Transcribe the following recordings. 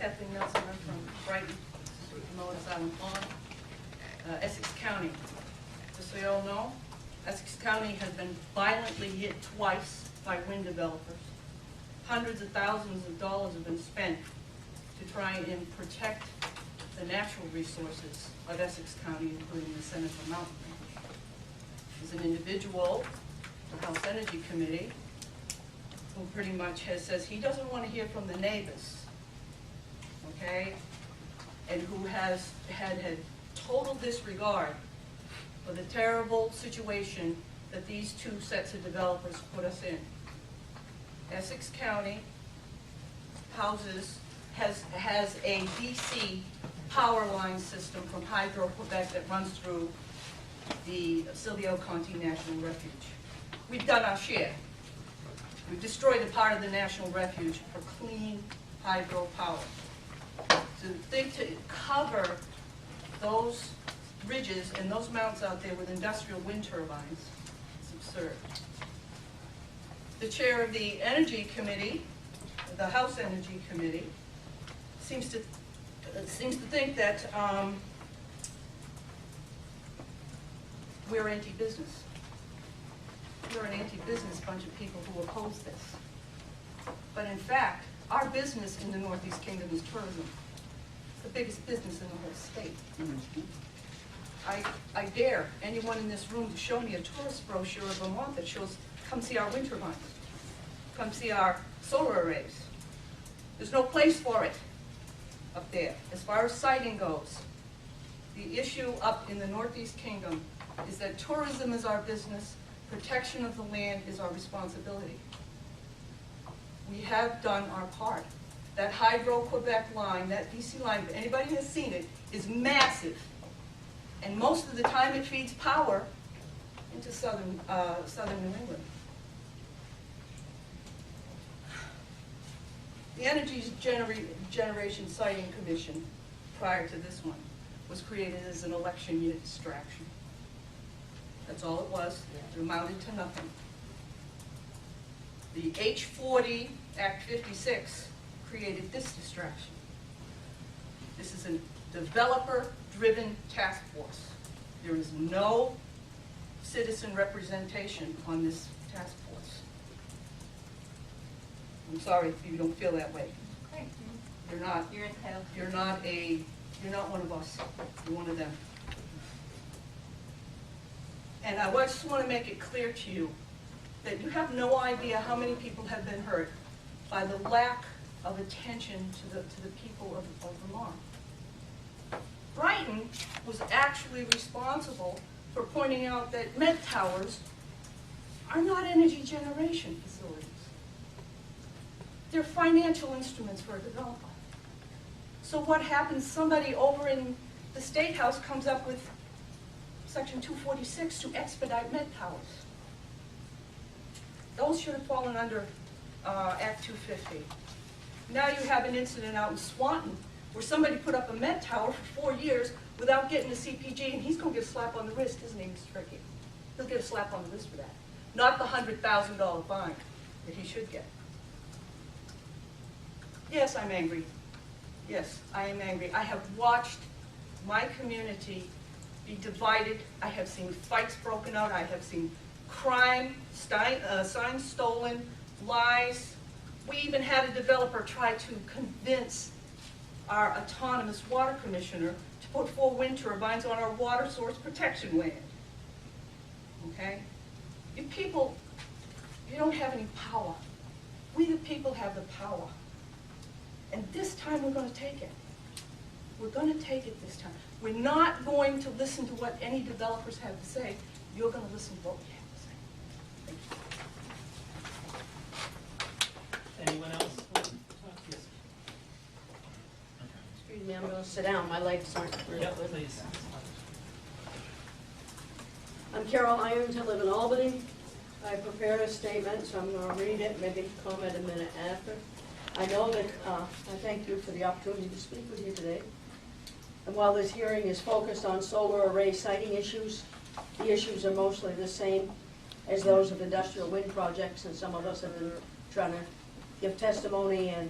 Kathleen Nelson. I'm from Brighton, Melrose Island Pond, Essex County. Just so you all know, Essex County has been violently hit twice by wind developers. Hundreds of thousands of dollars have been spent to try and protect the natural resources of Essex County, including the Seneca Mountain Range. There's an individual, the House Energy Committee, who pretty much says he doesn't want to hear from the neighbors, okay? And who has had total disregard for the terrible situation that these two sets of developers put us in. Essex County has a DC power line system from Hydro-Quebec that runs through the Silvio Conti National Refuge. We've done our share. We've destroyed a part of the National Refuge for clean hydropower. To think to cover those ridges and those mountains out there with industrial wind turbines is absurd. The chair of the Energy Committee, the House Energy Committee, seems to think that we're anti-business. We're an anti-business bunch of people who oppose this. But in fact, our business in the Northeast Kingdom is tourism. It's the biggest business in the whole state. I dare anyone in this room to show me a tourist brochure of Vermont that shows, come see our wind turbines, come see our solar arrays. There's no place for it up there. As far as siting goes, the issue up in the Northeast Kingdom is that tourism is our business, protection of the land is our responsibility. We have done our part. That Hydro-Quebec line, that DC line, if anybody has seen it, is massive. And most of the time it feeds power into southern New England. The Energy Generation Siting Commission, prior to this one, was created as an election year distraction. That's all it was. It amounted to nothing. The H40 Act 56 created this distraction. This is a developer-driven task force. There is no citizen representation on this task force. I'm sorry if you don't feel that way. Okay. You're not. You're entitled. You're not one of us. You're one of them. And I just want to make it clear to you that you have no idea how many people have been hurt by the lack of attention to the people of Vermont. Brighton was actually responsible for pointing out that med towers are not energy generation facilities. They're financial instruments for a developer. So what happens, somebody over in the State House comes up with Section 246 to expedite med towers. Those should have fallen under Act 250. Now you have an incident out in Swanton where somebody put up a med tower for 4 years without getting a CPG, and he's going to get a slap on the wrist. His name is Tricky. He'll get a slap on the wrist for that. Not the $100,000 fine that he should get. Yes, I'm angry. Yes, I am angry. I have watched my community be divided. I have seen fights broken out. I have seen crime, signs stolen, lies. We even had a developer try to convince our autonomous water commissioner to put 4 wind turbines on our water source protection land. Okay? You people, you don't have any power. We the people have the power. And this time we're going to take it. We're going to take it this time. We're not going to listen to what any developers have to say. You're going to listen to what we have to say. Thank you. Anyone else? Excuse me, I'm going to sit down. My legs aren't really Yep, good. please. I'm Carol Irons. I live in Albany. I prepared a statement, so I'm going to read it, maybe comment a minute after. I know that I thank you for the opportunity to speak with you today. And while this hearing is focused on solar array siting issues, the issues are mostly the same as those of industrial wind projects, and some of us have been trying to give testimony and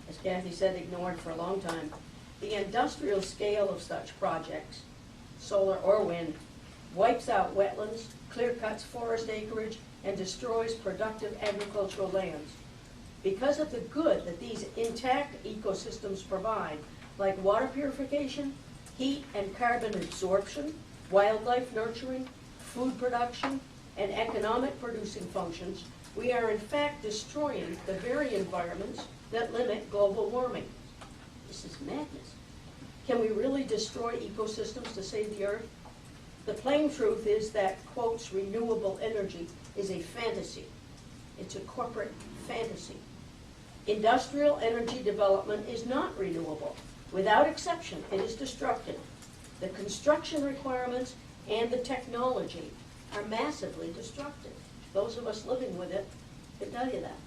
as Kathy said, ignored for a long time. The industrial scale of such projects, solar or wind, wipes out wetlands, clear cuts forest acreage, and destroys productive agricultural lands. Because of the good that these intact ecosystems provide, like water purification, heat and carbon absorption, wildlife nurturing, food production, and economic producing functions, we are in fact destroying the very environments that limit global warming. This is madness. Can we really destroy ecosystems to save the earth? The plain truth is that, quotes, renewable energy is a fantasy. It's a corporate fantasy. Industrial energy development is not renewable. Without exception, it is destructive. The construction requirements and the technology are massively destructive. Those of us living with it can tell you that.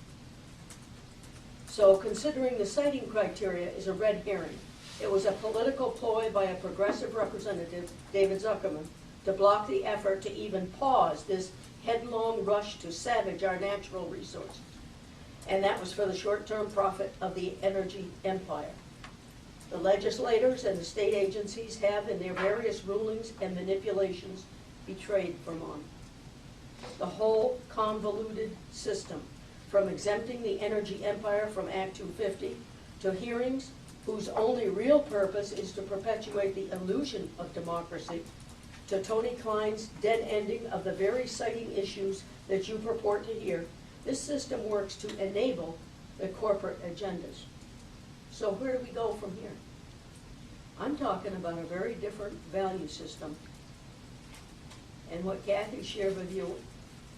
So considering the siting criteria is a red herring. It was a political ploy by a progressive representative, David Zuckerman, to block the effort to even pause this headlong rush to savage our natural resources. And that was for the short-term profit of the energy empire. The legislators and the state agencies have, in their various rulings and manipulations, betrayed Vermont. The whole convoluted system, from exempting the energy empire from Act 250 to hearings whose only real purpose is to perpetuate the illusion of democracy, to Tony Klein's dead ending of the very siting issues that you purport to hear, this system works to enable the corporate agendas. So where do we go from here? I'm talking about a very different value system. And what Kathy shared with you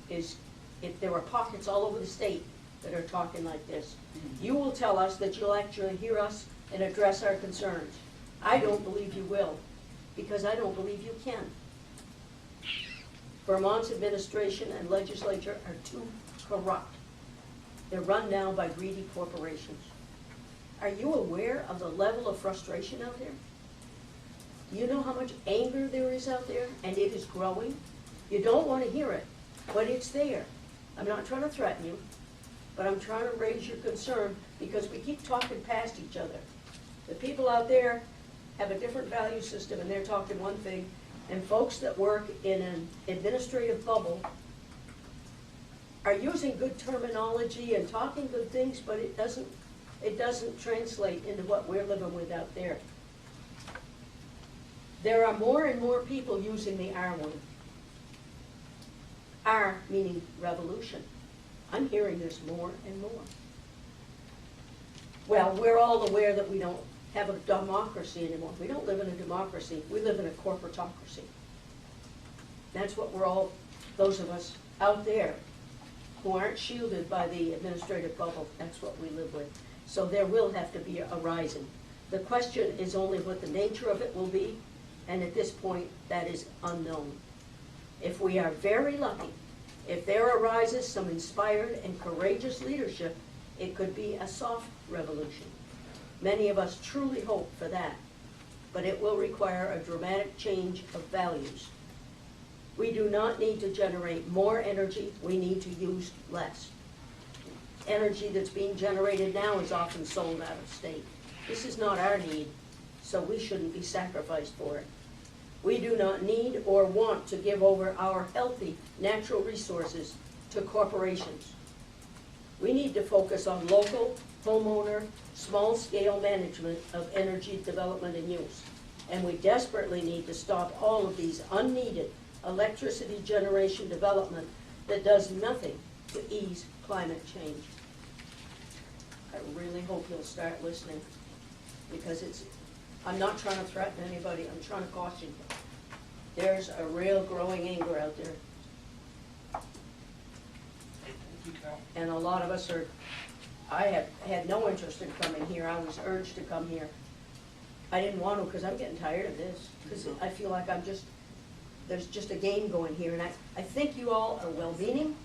is, if there are pockets all over the state that are talking like this, you will tell us that you'll actually hear us and address our concerns. I don't believe you will, because I don't believe you can. Vermont's administration and legislature are too corrupt. They're run now by greedy corporations. Are you aware of the level of frustration out there? Do you know how much anger there is out there, and it is growing? You don't want to hear it, but it's there. I'm not trying to threaten you, but I'm trying to raise your concern because we keep talking past each other. The people out there have a different value system, and they're talking one thing, and folks that work in an administrative bubble are using good terminology and talking good things, but it doesn't translate into what we're living with out there. There are more and more people using the R word. R meaning revolution. I'm hearing this more and more. Well, we're all aware that we don't have a democracy anymore. We don't live in a democracy. We live in a corporatocracy. That's what we're all, those of us out there who aren't shielded by the administrative bubble, that's what we live with. So there will have to be a rising. The question is only what the nature of it will be, and at this point, that is unknown. If we are very lucky, if there arises some inspired and courageous leadership, it could be a soft revolution. Many of us truly hope for that, but it will require a dramatic change of values. We do not need to generate more energy, we need to use less. Energy that's being generated now is often sold out of state. This is not our need, so we shouldn't be sacrificed for it. We do not need or want to give over our healthy natural resources to corporations. We need to focus on local, homeowner, small-scale management of energy development and use. And we desperately need to stop all of these unneeded electricity generation development that does nothing to ease climate change. I really hope you'll start listening, because I'm not trying to threaten anybody, I'm trying to caution you. There's a real growing anger out there. And a lot of us are, I have had no interest in coming here. I was urged to come here. I didn't want to because I'm getting tired of this, because I feel like there's just a game going here. And I think you all are well-meaning.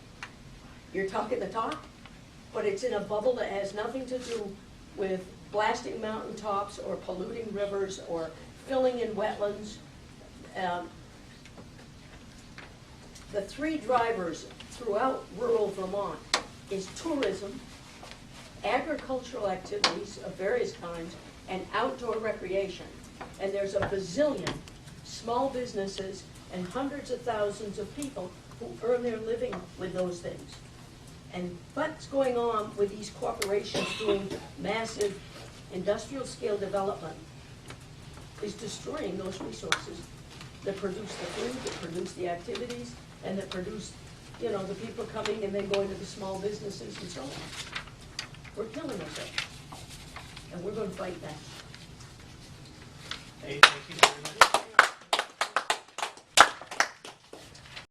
You're talking the talk, but it's in a bubble that has nothing to do with blasting mountaintops or polluting rivers or filling in wetlands. The three drivers throughout rural Vermont is tourism, agricultural activities of various kinds, and outdoor recreation. And there's a bazillion small businesses and hundreds of thousands of people who earn their living with those things. And what's going on with these corporations doing massive industrial scale development is destroying those resources that produce the food, that produce the activities, and that produce, you know, the people coming and then going to the small businesses and so on. We're killing ourselves, and we're going to fight that. Hey, thank you very much.